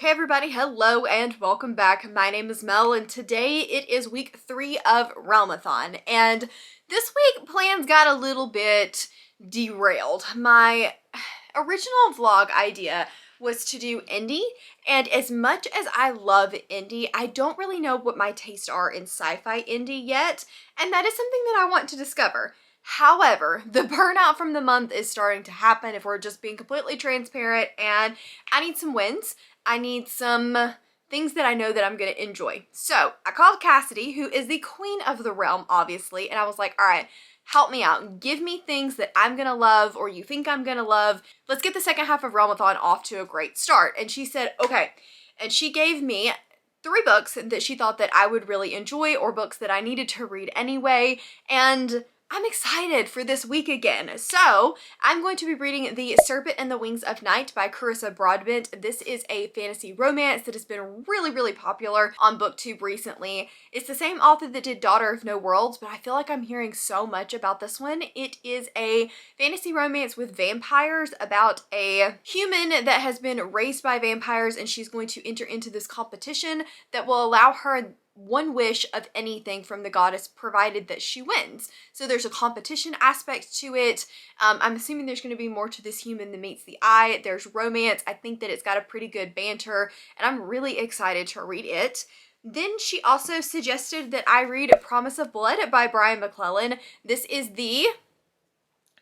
Okay everybody, hello and welcome back. My name is Mel and today it is week 3 of Realmathon, and this week plans got a little bit derailed. My original vlog idea was to do indie, and as much as I love indie, I don't really know what my tastes are in sci-fi indie yet, and that is something that I want to discover. However, the burnout from the month is starting to happen if we're just being completely transparent, and I need some wins. I need some things that I know that I'm going to enjoy. So I called Cassidy, who is the queen of the realm, obviously, and I was like, all right, help me out. Give me things that I'm going to love or you think I'm going to love. Let's get the second half of Realmathon off to a great start. And she said, okay. And she gave me 3 books that she thought that I would really enjoy, or books that I needed to read anyway. And I'm excited for this week again. So I'm going to be reading The Serpent and the Wings of Night by Carissa Broadbent. This is a fantasy romance that has been really popular on BookTube recently. It's the same author that did Daughter of No Worlds, but I feel like I'm hearing so much about this one. It is a fantasy romance with vampires about a human that has been raised by vampires, and she's going to enter into this competition that will allow her one wish of anything from the goddess, provided that she wins. So there's a competition aspect to it. I'm assuming there's going to be more to this human than meets the eye. There's romance. I think that it's got a pretty good banter, and I'm really excited to read it. Then she also suggested that I read Promise of Blood by Brian McClellan. This is the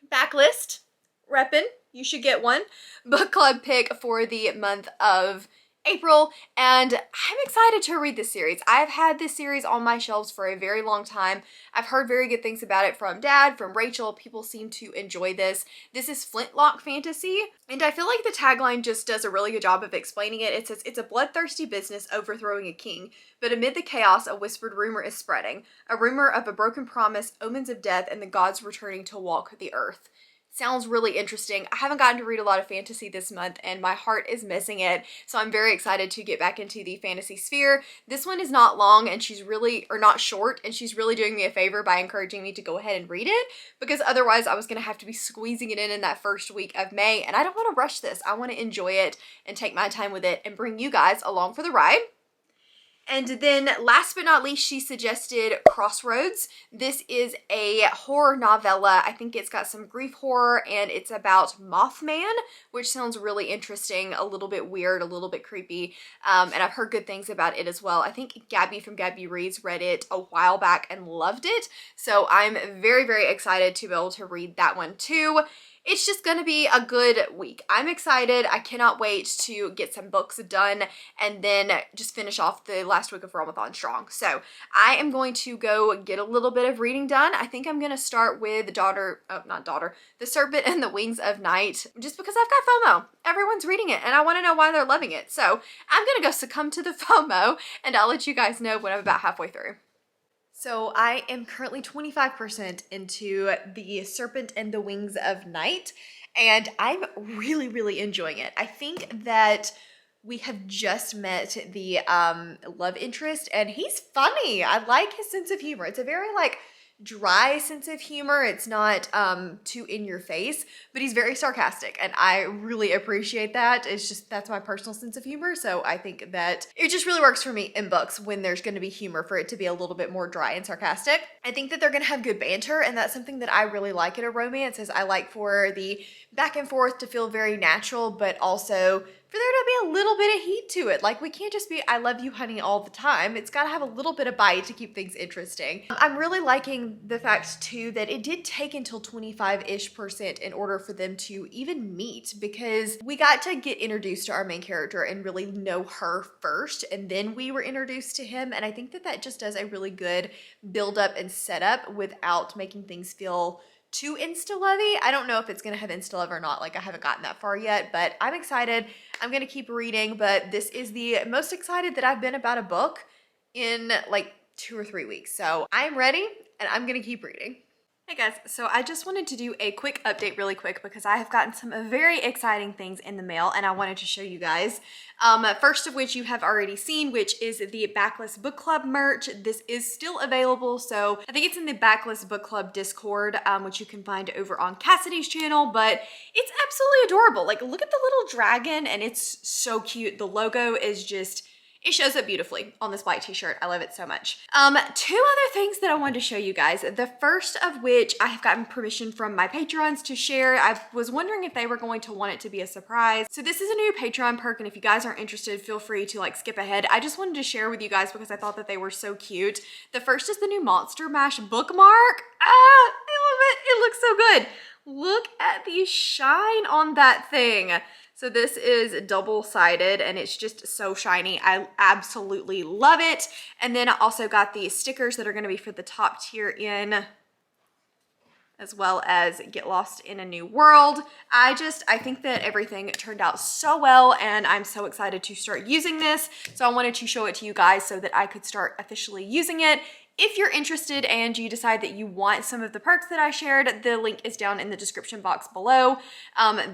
backlist, reppin', you should get one, book club pick for the month of April, and I'm excited to read this series. I've had this series on my shelves for a very long time. I've heard very good things about it from Dad, from Rachel. People seem to enjoy this. This is Flintlock fantasy, and I feel like the tagline just does a really good job of explaining it. It says, it's a bloodthirsty business overthrowing a king, but amid the chaos, a whispered rumor is spreading. A rumor of a broken promise, omens of death, and the gods returning to walk the earth. Sounds really interesting. I haven't gotten to read a lot of fantasy this month and my heart is missing it, so I'm very excited to get back into the fantasy sphere. This one is not long and she's really, or not short, and she's really doing me a favor by encouraging me to go ahead and read it, because otherwise I was going to have to be squeezing it in that first week of May, and I don't want to rush this. I want to enjoy it and take my time with it and bring you guys along for the ride. And then last but not least, she suggested Crossroads. This is a horror novella. I think it's got some grief horror, and it's about Mothman, which sounds really interesting, a little bit weird, a little bit creepy. And I've heard good things about it as well. I think Gabby from Gabby Reads read it a while back and loved it. So I'm very excited to be able to read that one too. It's just gonna be a good week. I'm excited. I cannot wait to get some books done and then just finish off the last week of Realmathon strong. So I am going to go get a little bit of reading done. I think I'm gonna start with The Serpent and the Wings of Night, just because I've got FOMO. Everyone's reading it and I wanna know why they're loving it. So I'm gonna go succumb to the FOMO, and I'll let you guys know when I'm about halfway through. So I am currently 25% into The Serpent and the Wings of Night, and I'm really enjoying it. I think that we have just met the love interest, and he's funny. I like his sense of humor. It's a very dry sense of humor. It's not too in your face, but he's very sarcastic, and I really appreciate that. It's just, that's my personal sense of humor, so I think that it just really works for me in books when there's going to be humor, for it to be a little bit more dry and sarcastic. I think that they're going to have good banter, and that's something that I really like in a romance, is I like for the back and forth to feel very natural, but also for there to be a little bit of heat to it. Like, we can't just be I love you honey all the time. It's got to have a little bit of bite to keep things interesting. I'm really liking the fact too that it did take until 25-ish% in order for them to even meet, because we got to get introduced to our main character and really know her first, and then we were introduced to him, and I think that that just does a really good build up and setup without making things feel too insta-lovey. I don't know if it's gonna have insta-love or not. Like, I haven't gotten that far yet, but I'm excited. I'm gonna keep reading, but this is the most excited that I've been about a book in like 2 or 3 weeks. So I'm ready, and I'm gonna keep reading. Hey guys, so I just wanted to do a quick update really quick because I have gotten some very exciting things in the mail and I wanted to show you guys. First of which you have already seen, which is the Backlist Book Club merch. This is still available, so I think it's in the Backlist Book Club Discord, which you can find over on Cassidy's channel, but it's absolutely adorable. Like, look at the little dragon and it's so cute. The logo is just... it shows up beautifully on this white t-shirt. I love it so much. Two other things that I wanted to show you guys. The first of which I have gotten permission from my patrons to share. I was wondering if they were going to want it to be a surprise. So this is a new Patreon perk, and if you guys aren't interested, feel free to like skip ahead. I just wanted to share with you guys because I thought that they were so cute. The first is the new Monster Mash bookmark. Ah, I love it. It looks so good. Look at the shine on that thing. So this is double-sided and it's just so shiny. I absolutely love it. And then I also got these stickers that are gonna be for the top tier in, as well as Get Lost in a New World. I think that everything turned out so well and I'm so excited to start using this. So I wanted to show it to you guys so that I could start officially using it. If you're interested and you decide that you want some of the perks that I shared, the link is down in the description box below.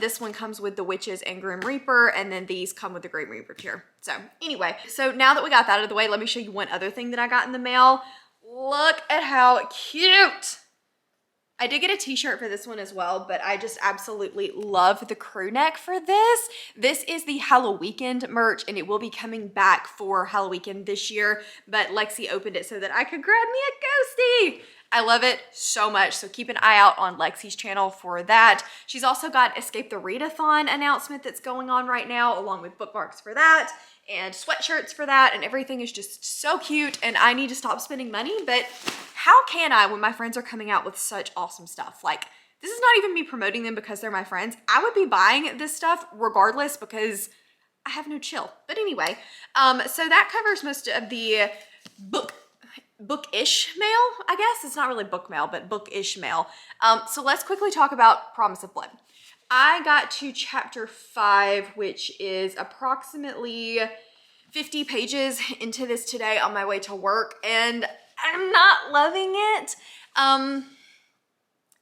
This one comes with the Witches and Grim Reaper, and then these come with the Grim Reaper tier. So anyway, so now that we got that out of the way, let me show you one other thing that I got in the mail. Look at how cute. I did get a t-shirt for this one as well, but I just absolutely love the crew neck for this. This is the Halloween merch and it will be coming back for Halloween this year, but Lexi opened it so that I could grab me a ghostie. I love it so much, so keep an eye out on Lexi's channel for that. She's also got Escape the Readathon announcement that's going on right now, along with bookmarks for that and sweatshirts for that, and everything is just so cute, and I need to stop spending money, but how can I when my friends are coming out with such awesome stuff? Like, this is not even me promoting them because they're my friends. I would be buying this stuff regardless because I have no chill. But anyway, so that covers most of the bookish mail, I guess. It's not really book mail, but bookish mail. So let's quickly talk about Promise of Blood. I got to chapter 5, which is approximately 50 pages into this today on my way to work, and I'm not loving it.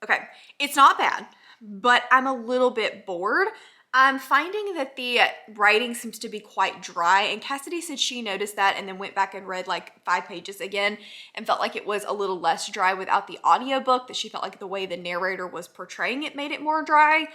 Okay, it's not bad, but I'm a little bit bored. I'm finding that the writing seems to be quite dry, and Cassidy said she noticed that and then went back and read like 5 pages again and felt like it was a little less dry without the audiobook, that she felt like the way the narrator was portraying it made it more dry.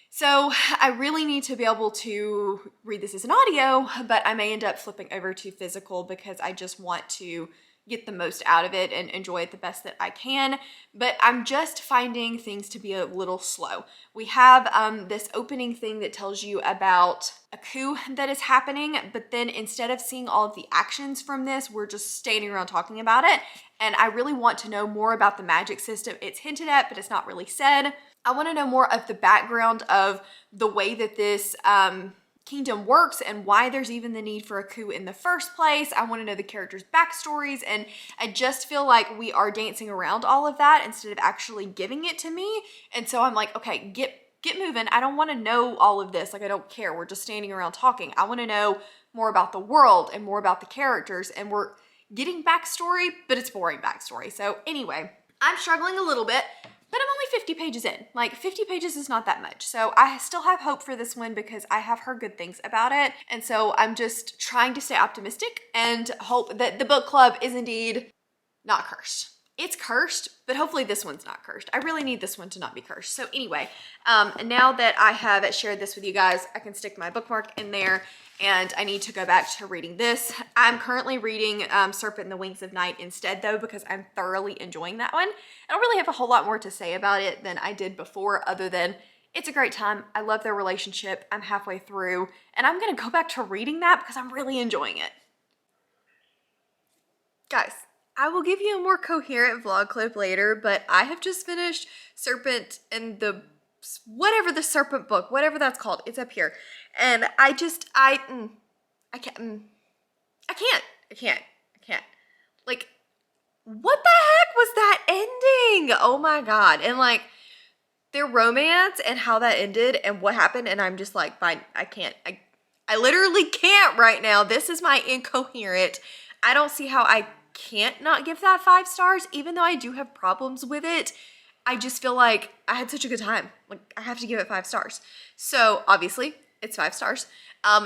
So I really need to be able to read this as an audio, but I may end up flipping over to physical because I just want to get the most out of it and enjoy it the best that I can. But I'm just finding things to be a little slow. We have this opening thing that tells you about a coup that is happening, but then instead of seeing all of the actions from this, we're just standing around talking about it. And I really want to know more about the magic system. It's hinted at, but it's not really said. I want to know more of the background of the way that this kingdom works and why there's even the need for a coup in the first place. I want to know the characters' backstories, and I just feel like we are dancing around all of that instead of actually giving it to me. And so I'm like, okay, get moving. I don't want to know all of this. Like, I don't care. We're just standing around talking. I want to know more about the world and more about the characters, and we're getting backstory, but it's boring backstory. So anyway, I'm struggling a little bit, but I'm only 50 pages in. Like, 50 pages is not that much. So I still have hope for this one because I have heard good things about it. And so I'm just trying to stay optimistic and hope that the book club is indeed not cursed. It's cursed, but hopefully this one's not cursed. I really need this one to not be cursed. So anyway, now that I have shared this with you guys, I can stick my bookmark in there, and I need to go back to reading this. I'm currently reading Serpent and the Wings of Night instead, though, because I'm thoroughly enjoying that one. I don't really have a whole lot more to say about it than I did before, other than it's a great time. I love their relationship. I'm halfway through, and I'm gonna go back to reading that because I'm really enjoying it. Guys, I will give you a more coherent vlog clip later, but I have just finished Serpent and the whatever the Serpent book, whatever that's called. It's up here. And I can't. Like, what the heck was that ending? Oh my God. And like their romance and how that ended and what happened. And I'm just like, fine, I can't. I literally can't right now. This is my incoherent. I don't see how I can't not give that 5 stars, even though I do have problems with it. I just feel like I had such a good time. Like, I have to give it 5 stars. So obviously it's 5 stars.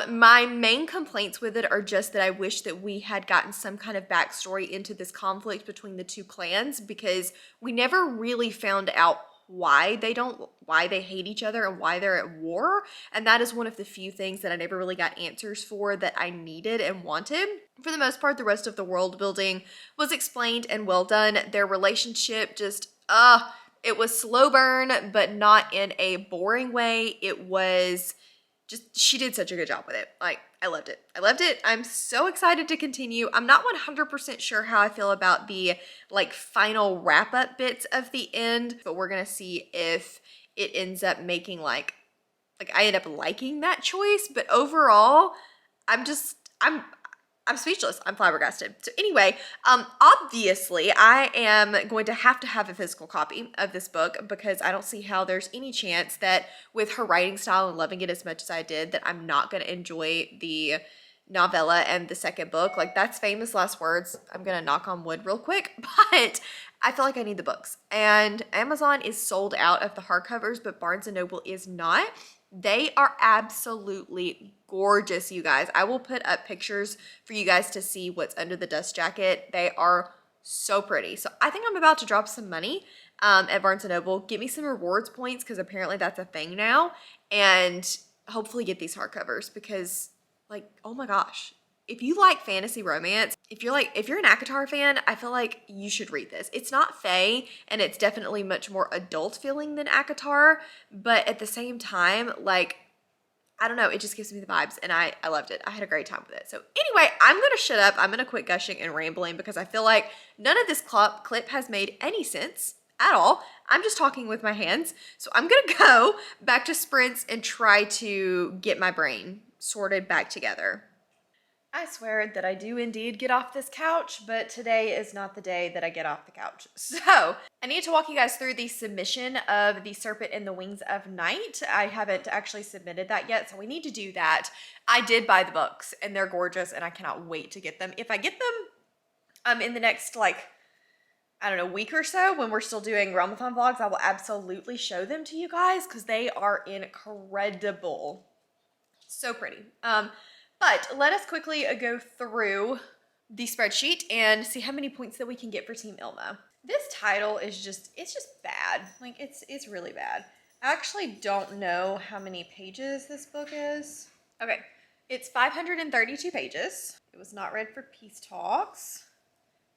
My main complaints with it are just that I wish that we had gotten some kind of backstory into this conflict between the 2 clans, because we never really found out why they hate each other and why they're at war. And that is one of the few things that I never really got answers for that I needed and wanted. For the most part, the rest of the world building was explained and well done. Their relationship just, it was slow burn, but not in a boring way. It was just, she did such a good job with it. Like, I loved it. I loved it. I'm so excited to continue. I'm not 100% sure how I feel about the like final wrap up bits of the end, but we're gonna see if it ends up making like I end up liking that choice. But overall, I'm just, I'm speechless. I'm flabbergasted. So anyway, obviously I am going to have a physical copy of this book, because I don't see how there's any chance that with her writing style and loving it as much as I did, that I'm not going to enjoy the novella and the second book. Like, that's famous last words. I'm going to knock on wood real quick, but I feel like I need the books. And Amazon is sold out of the hardcovers, but Barnes & Noble is not. They are absolutely gorgeous, you guys. I will put up pictures for you guys to see what's under the dust jacket. They are so pretty. So I think I'm about to drop some money at Barnes & Noble, get me some rewards points, because apparently that's a thing now, and hopefully get these hardcovers, because, like, oh my gosh. If you like fantasy romance, if you're an ACOTAR fan, I feel like you should read this. It's not fae, and it's definitely much more adult feeling than ACOTAR, but at the same time, like, I don't know, it just gives me the vibes, and I loved it. I had a great time with it. So anyway, I'm going to shut up. I'm going to quit gushing and rambling, because I feel like none of this clip has made any sense at all. I'm just talking with my hands. So I'm going to go back to sprints and try to get my brain sorted back together. I swear that I do indeed get off this couch, but today is not the day that I get off the couch. So I need to walk you guys through the submission of The Serpent and the Wings of Night. I haven't actually submitted that yet, so we need to do that. I did buy the books, and they're gorgeous, and I cannot wait to get them. If I get them in the next, like, I don't know, week or so, when we're still doing Realmathon vlogs, I will absolutely show them to you guys, because they are incredible. So pretty. But let us quickly go through the spreadsheet and see how many points that we can get for Team Ilma. This title is it's just bad. Like, it's really bad. I actually don't know how many pages this book is. Okay, it's 532 pages. It was not read for peace talks.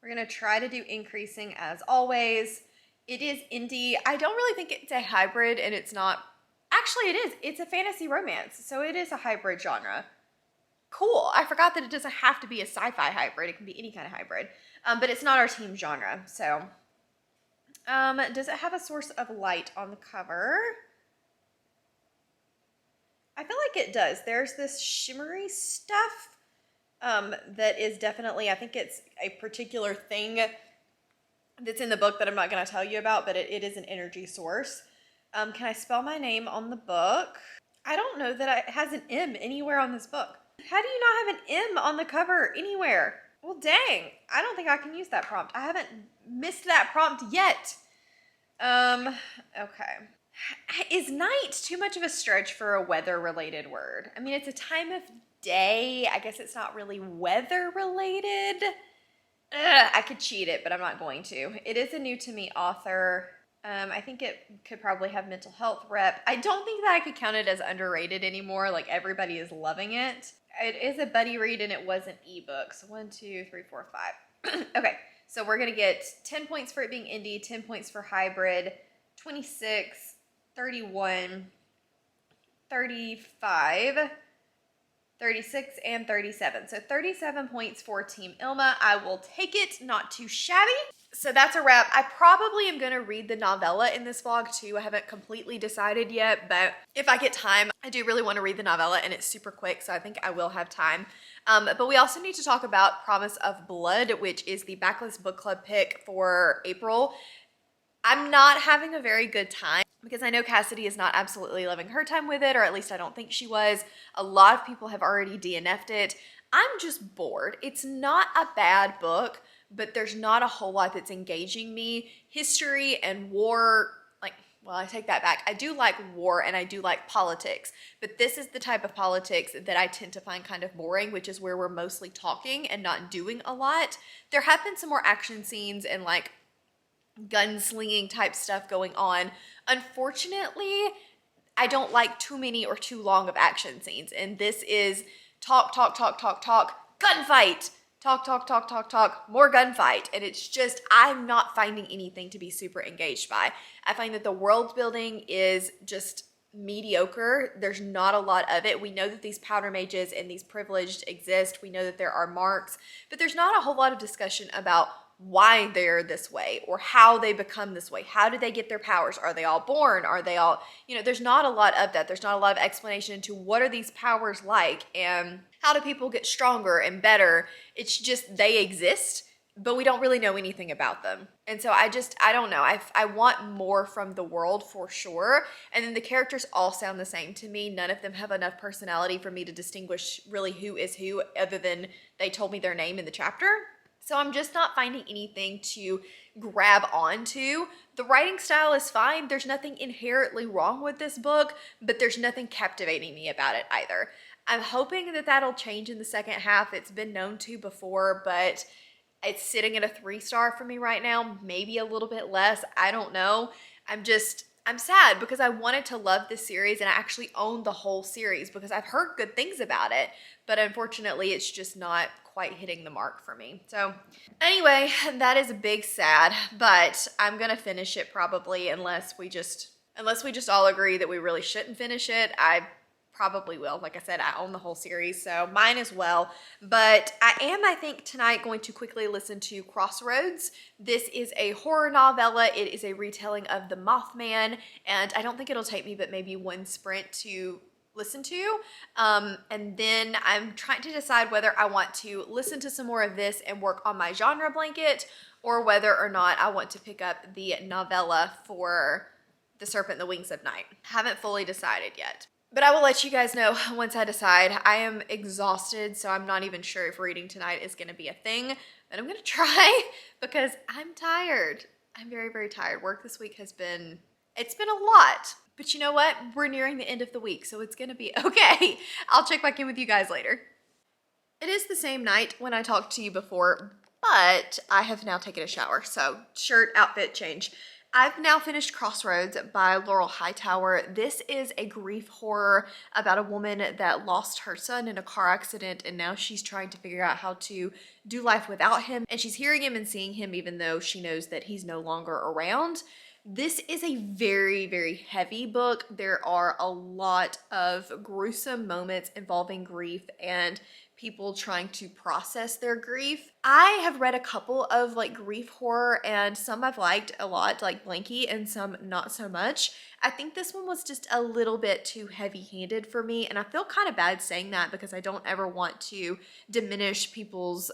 We're gonna try to do increasing as always. It is indie. I don't really think it's a hybrid, and it's not. Actually, it is. It's a fantasy romance, so it is a hybrid genre. Cool. I forgot that it doesn't have to be a sci-fi hybrid. It can be any kind of hybrid. But it's not our team genre. So, does it have a source of light on the cover? I feel like it does. There's this shimmery stuff that is definitely, I think it's a particular thing that's in the book that I'm not going to tell you about, but it is an energy source. Can I spell my name on the book? I don't know that it has an M anywhere on this book. How do you not have an M on the cover anywhere? Well, dang. I don't think I can use that prompt. I haven't missed that prompt yet. Okay. Is night too much of a stretch for a weather-related word? I mean, it's a time of day. I guess it's not really weather-related. I could cheat it, but I'm not going to. It is a new to me author. I think it could probably have mental health rep. I don't think that I could count it as underrated anymore. Like, everybody is loving it. It is a buddy read, and it was an ebook. So 1, 2, 3, 4, 5. Okay, so we're going to get 10 points for it being indie, 10 points for hybrid, 26, 31, 35, 36, and 37. So 37 points for Team Ilma. I will take it, not too shabby. So that's a wrap. I probably am going to read the novella in this vlog too. I haven't completely decided yet, but if I get time, I do really want to read the novella, and it's super quick, so I think I will have time. But we also need to talk about Promise of Blood, which is the Backlist Book Club pick for April. I'm not having a very good time, because I know Cassidy is not absolutely loving her time with it, or at least I don't think she was. A lot of people have already DNF'd it. I'm just bored. It's not a bad book, but there's not a whole lot that's engaging me. History and war, like, well, I take that back. I do like war and I do like politics, but this is the type of politics that I tend to find kind of boring, which is where we're mostly talking and not doing a lot. There have been some more action scenes and like gunslinging type stuff going on. Unfortunately, I don't like too many or too long of action scenes, and this is talk, talk, talk, talk, talk, gunfight, talk, talk, talk, talk, talk, more gunfight, and it's just, I'm not finding anything to be super engaged by. I find that the world building is just mediocre. There's not a lot of it. We know that these powder mages and these privileged exist. We know that there are marks, but there's not a whole lot of discussion about why they're this way or how they become this way. How do they get their powers? Are they all born? Are they all, there's not a lot of that. There's not a lot of explanation into what are these powers like and how do people get stronger and better. It's just they exist, but we don't really know anything about them. And so I don't know. I want more from the world for sure. And then the characters all sound the same to me. None of them have enough personality for me to distinguish really who is who other than they told me their name in the chapter. So I'm just not finding anything to grab onto. The writing style is fine. There's nothing inherently wrong with this book, but there's nothing captivating me about it either. I'm hoping that that'll change in the second half. It's been known to before, but it's sitting at a 3-star for me right now, maybe a little bit less. I don't know. I'm sad because I wanted to love this series and I actually own the whole series because I've heard good things about it, but unfortunately it's just not quite hitting the mark for me. So anyway, that is a big sad, but I'm gonna finish it probably unless we just all agree that we really shouldn't finish it. I probably will. Like I said, I own the whole series, so mine as well. But I think, tonight going to quickly listen to Crossroads. This is a horror novella. It is a retelling of The Mothman, and I don't think it'll take me but maybe one sprint to listen to. And then I'm trying to decide whether I want to listen to some more of this and work on my genre blanket, or whether or not I want to pick up the novella for The Serpent and the Wings of Night. Haven't fully decided yet. But I will let you guys know once I decide. I am exhausted, so I'm not even sure if reading tonight is going to be a thing. But I'm going to try because I'm tired. I'm very, very tired. Work this week it's been a lot. But you know what? We're nearing the end of the week, so it's going to be okay. I'll check back in with you guys later. It is the same night when I talked to you before, but I have now taken a shower. So shirt, outfit change. I've now finished Crossroads by Laurel Hightower. This is a grief horror about a woman that lost her son in a car accident, and now she's trying to figure out how to do life without him. And she's hearing him and seeing him even though she knows that he's no longer around. This is a very, very heavy book. There are a lot of gruesome moments involving grief and people trying to process their grief. I have read a couple of like grief horror and some I've liked a lot, like Blanky, and some not so much. I think this one was just a little bit too heavy-handed for me, and I feel kind of bad saying that because I don't ever want to diminish people's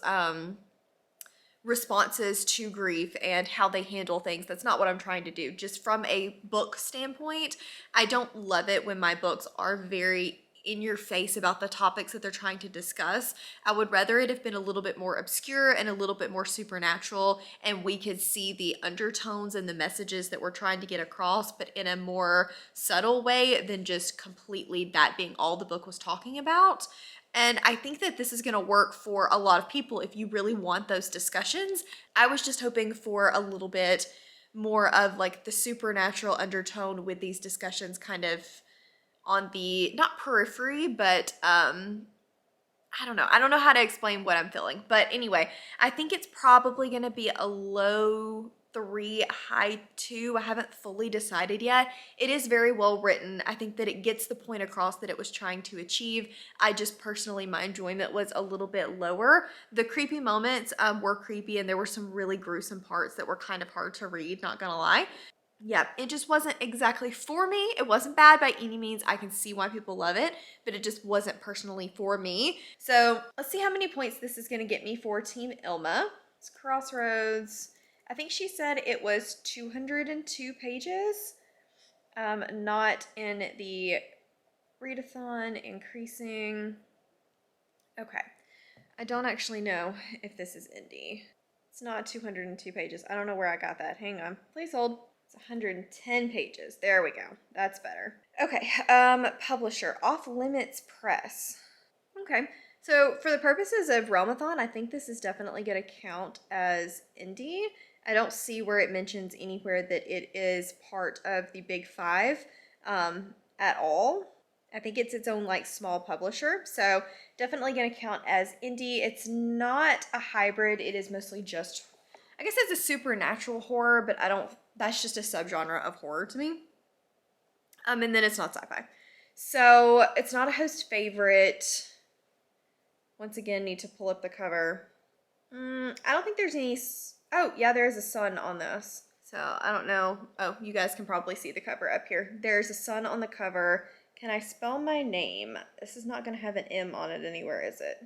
responses to grief and how they handle things. That's not what I'm trying to do. Just from a book standpoint, I don't love it when my books are very in your face about the topics that they're trying to discuss. I would rather it have been a little bit more obscure and a little bit more supernatural, and we could see the undertones and the messages that we're trying to get across, but in a more subtle way than just completely that being all the book was talking about. And I think that this is going to work for a lot of people if you really want those discussions. I was just hoping for a little bit more of like the supernatural undertone with these discussions kind of on the, not periphery, but I don't know. I don't know how to explain what I'm feeling. But anyway, I think it's probably going to be a low 3, high 2. I haven't fully decided yet. It is very well written. I think that it gets the point across that it was trying to achieve. I just personally, my enjoyment was a little bit lower. The creepy moments were creepy, and there were some really gruesome parts that were kind of hard to read, not gonna lie. Yeah, it just wasn't exactly for me. It wasn't bad by any means. I can see why people love it, but it just wasn't personally for me. So let's see how many points this is going to get me for Team Ilma. It's Crossroads. I think she said it was 202 pages. Not in the readathon, increasing. Okay. I don't actually know if this is indie. It's not 202 pages. I don't know where I got that. Hang on. Please hold. It's 110 pages. There we go. That's better. Okay. Publisher, Off Limits Press. Okay. So for the purposes of Realmathon, I think this is definitely going to count as indie. I don't see where it mentions anywhere that it is part of the big five at all. I think it's its own like small publisher, so definitely going to count as indie. It's not a hybrid. It is mostly just, I guess it's a supernatural horror, but that's just a subgenre of horror to me. And then it's not sci-fi. So it's not a host favorite. Once again, need to pull up the cover. I don't think there's any, oh yeah, there is a sun on this. So I don't know. Oh, you guys can probably see the cover up here. There's a sun on the cover. Can I spell my name? This is not going to have an M on it anywhere, is it?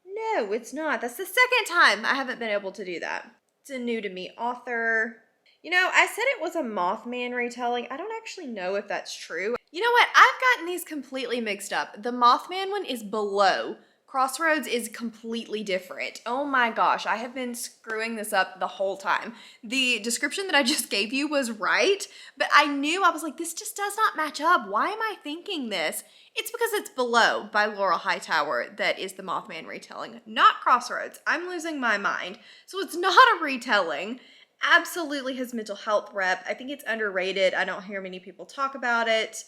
No, it's not. That's the second time I haven't been able to do that. It's a new to me author. You know, I said it was a Mothman retelling. I don't actually know if that's true. You know what? I've gotten these completely mixed up. The Mothman one is below. Crossroads is completely different. Oh my gosh, I have been screwing this up the whole time. The description that I just gave you was right, but I was like, this just does not match up. Why am I thinking this? It's because it's Below by Laura Hightower that is the Mothman retelling, not Crossroads. I'm losing my mind. So it's not a retelling. Absolutely his mental health rep. I think it's underrated. I don't hear many people talk about it.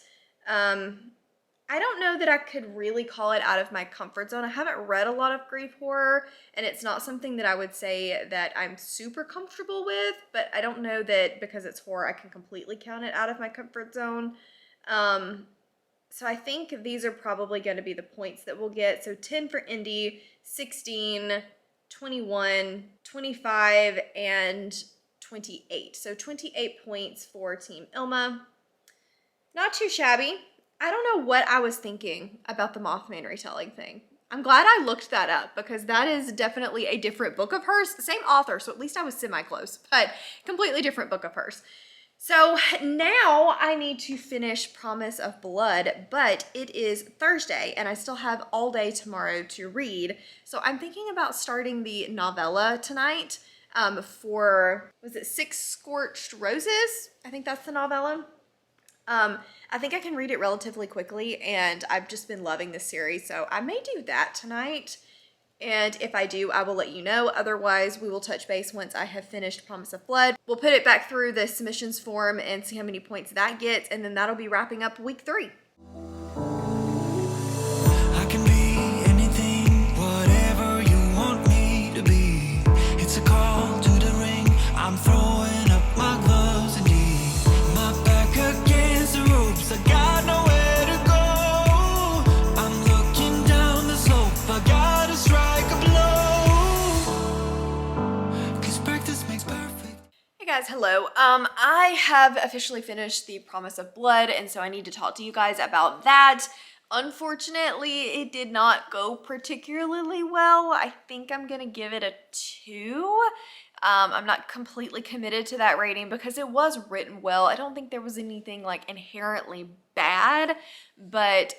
I don't know that I could really call it out of my comfort zone. I haven't read a lot of grief horror, and it's not something that I would say that I'm super comfortable with, but I don't know that because it's horror, I can completely count it out of my comfort zone. So I think these are probably going to be the points that we'll get. So 10 for indie, 16, 21, 25, and 28. So 28 points for Team Ilma. Not too shabby. I don't know what I was thinking about the Mothman retelling thing. I'm glad I looked that up because that is definitely a different book of hers. Same author, so at least I was semi-close, but completely different book of hers. So now I need to finish Promise of Blood, but it is Thursday and I still have all day tomorrow to read. So I'm thinking about starting the novella tonight for, was it Six Scorched Roses? I think that's the novella. I think I can read it relatively quickly, and I've just been loving this series, so I may do that tonight, and if I do, I will let you know. Otherwise, we will touch base once I have finished Promise of Blood. We'll put it back through the submissions form and see how many points that gets, and then that'll be wrapping up week 3. I can be anything, whatever you want me to be. It's a call to the ring. I'm throwing up my gloves and my back against the ropes. I got nowhere to go. I'm looking down the slope. I gotta strike a blow. 'Cause practice makes perfect. Hey guys, hello. I have officially finished the Promise of Blood, and so I need to talk to you guys about that. Unfortunately, it did not go particularly well. I think I'm gonna give it a 2. I'm not completely committed to that rating because it was written well. I don't think there was anything like inherently bad, but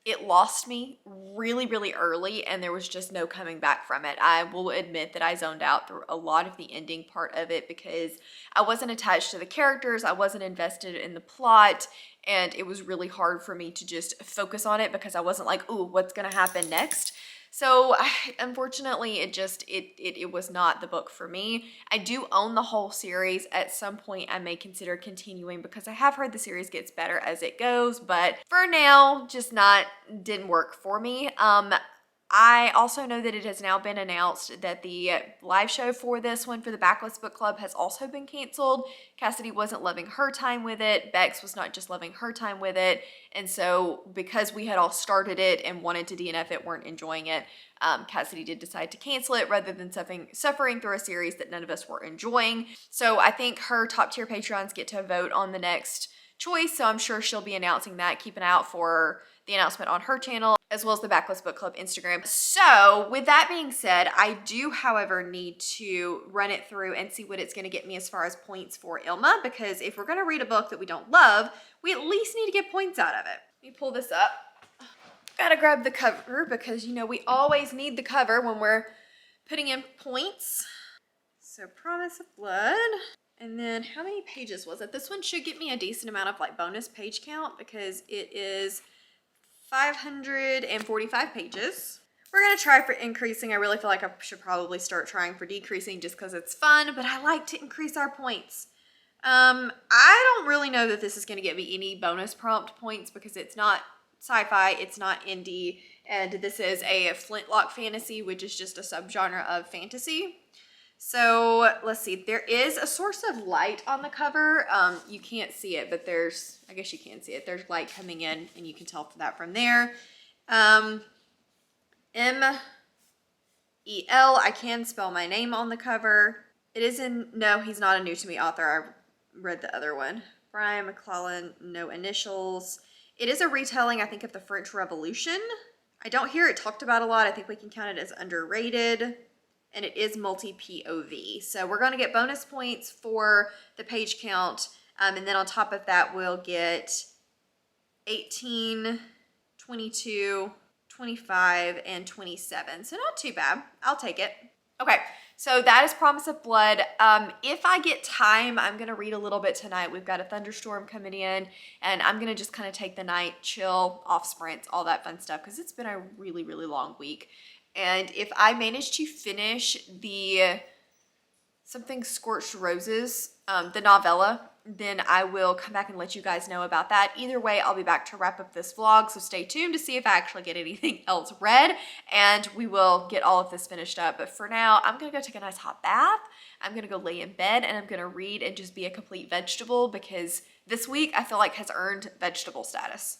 it lost me really, really early, and there was just no coming back from it. I will admit that I zoned out through a lot of the ending part of it because I wasn't attached to the characters, I wasn't invested in the plot, and it was really hard for me to just focus on it because I wasn't like, ooh, what's gonna happen next? So unfortunately, it was not the book for me. I do own the whole series. At some point, I may consider continuing because I have heard the series gets better as it goes, but for now, didn't work for me. I also know that it has now been announced that the live show for this one, for the Backlist Book Club, has also been canceled. Cassidy wasn't loving her time with it. Bex was not just loving her time with it. And so because we had all started it and wanted to DNF it, weren't enjoying it, Cassidy did decide to cancel it rather than suffering through a series that none of us were enjoying. So I think her top tier Patreons get to vote on the next choice. So I'm sure she'll be announcing that. Keep an eye out for the announcement on her channel, as well as the Backlist Book Club Instagram. So with that being said, I do, however, need to run it through and see what it's gonna get me as far as points for Ilma, because if we're gonna read a book that we don't love, we at least need to get points out of it. Let me pull this up. Gotta grab the cover because, you know, we always need the cover when we're putting in points. So Promise of Blood. And then how many pages was it? This one should get me a decent amount of like bonus page count because it is 545 pages. We're gonna try for increasing. I really feel like I should probably start trying for decreasing just because it's fun, but I like to increase our points. I don't really know that this is gonna get me any bonus prompt points because it's not sci-fi, it's not indie, and this is a flintlock fantasy, which is just a subgenre of fantasy. So let's see, there is a source of light on the cover. You can't see it, but I guess you can see it. There's light coming in and you can tell that from there. M-E-L, I can spell my name on the cover. No, he's not a new to me author. I read the other one. Brian McClellan, no initials. It is a retelling, I think, of the French Revolution. I don't hear it talked about a lot. I think we can count it as underrated. And it is multi-POV. So we're gonna get bonus points for the page count. And then on top of that, we'll get 18, 22, 25, and 27. So not too bad, I'll take it. Okay, so that is Promise of Blood. If I get time, I'm gonna read a little bit tonight. We've got a thunderstorm coming in and I'm gonna just kind of take the night, chill, off sprints, all that fun stuff, because it's been a really, really long week. And if I manage to finish the something Scorched Roses, the novella, then I will come back and let you guys know about that. Either way, I'll be back to wrap up this vlog, so stay tuned to see if I actually get anything else read, and we will get all of this finished up. But for now, I'm gonna go take a nice hot bath, I'm gonna go lay in bed, and I'm gonna read and just be a complete vegetable, because this week I feel like has earned vegetable status.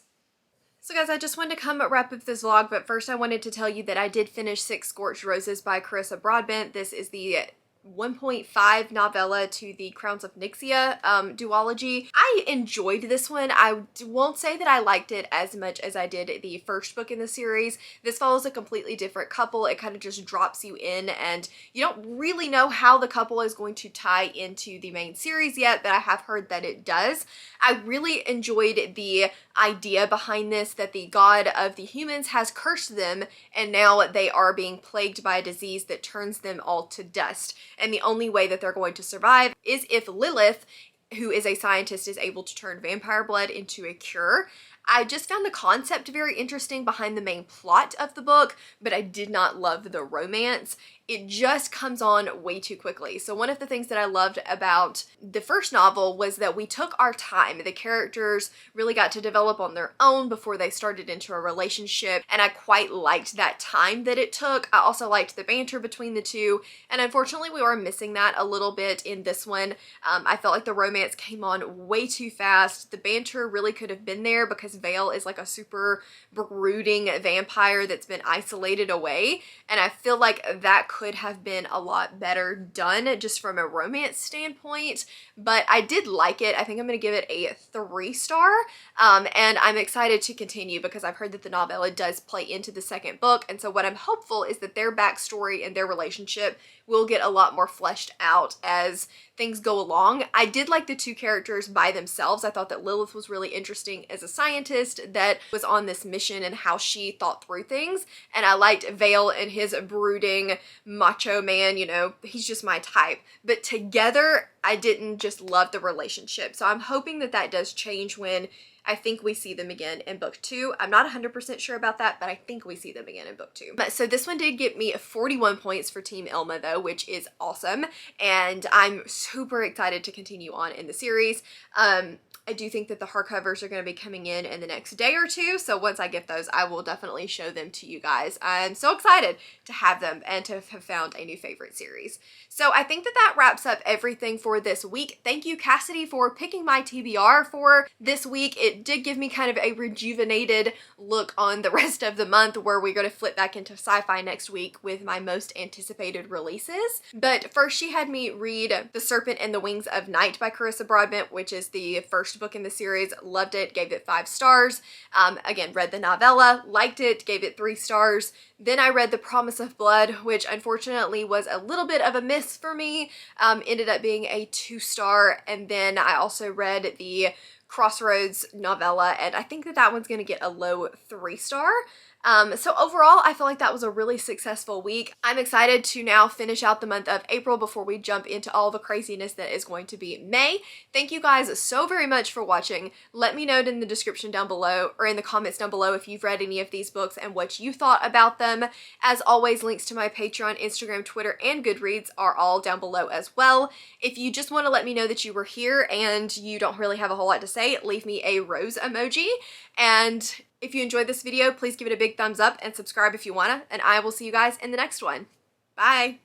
So guys, I just wanted to come wrap up this vlog, but first I wanted to tell you that I did finish 6 Scorched Roses by Carissa Broadbent. This is the 1.5 novella to the Crowns of Nyxia duology. I enjoyed this one. I won't say that I liked it as much as I did the first book in the series. This follows a completely different couple. It kind of just drops you in and you don't really know how the couple is going to tie into the main series yet, but I have heard that it does. I really enjoyed the idea behind this, that the god of the humans has cursed them and now they are being plagued by a disease that turns them all to dust. And the only way that they're going to survive is if Lilith, who is a scientist, is able to turn vampire blood into a cure. I just found the concept very interesting behind the main plot of the book, but I did not love the romance. It just comes on way too quickly. So one of the things that I loved about the first novel was that we took our time. The characters really got to develop on their own before they started into a relationship, and I quite liked that time that it took. I also liked the banter between the two, and unfortunately we are missing that a little bit in this one. I felt like the romance came on way too fast. The banter really could have been there because Vale is like a super brooding vampire that's been isolated away, and I feel like that could have been a lot better done just from a romance standpoint, but I did like it. I think I'm gonna give it a 3-star, and I'm excited to continue because I've heard that the novella does play into the second book, and so what I'm hopeful is that their backstory and their relationship will get a lot more fleshed out as things go along. I did like the two characters by themselves. I thought that Lilith was really interesting as a scientist that was on this mission and how she thought through things, and I liked Vale and his brooding macho man, you know, he's just my type. But together, I didn't just love the relationship. So I'm hoping that that does change when I think we see them again in book 2. I'm not 100% sure about that, but I think we see them again in book 2. So this one did get me 41 points for Team Ilma though, which is awesome. And I'm super excited to continue on in the series. I do think that the hardcovers are going to be coming in the next day or two, so once I get those, I will definitely show them to you guys. I'm so excited to have them and to have found a new favorite series. So I think that that wraps up everything for this week. Thank you, Cassidy, for picking my TBR for this week. It did give me kind of a rejuvenated look on the rest of the month, where we're going to flip back into sci-fi next week with my most anticipated releases. But first, she had me read The Serpent and the Wings of Night by Carissa Broadbent, which is the first book in the series. Loved it, gave it 5 stars. Again, read the novella, liked it, gave it 3 stars. Then I read The Promise of Blood, which unfortunately was a little bit of a miss for me. Ended up being a 2-star. And then I also read the Crossroads novella, and I think that that one's going to get a low 3-star. So overall, I feel like that was a really successful week. I'm excited to now finish out the month of April before we jump into all the craziness that is going to be May. Thank you guys so very much for watching. Let me know in the description down below or in the comments down below if you've read any of these books and what you thought about them. As always, links to my Patreon, Instagram, Twitter, and Goodreads are all down below as well. If you just want to let me know that you were here and you don't really have a whole lot to say, leave me a rose emoji. And if you enjoyed this video, please give it a big thumbs up and subscribe if you wanna, and I will see you guys in the next one. Bye!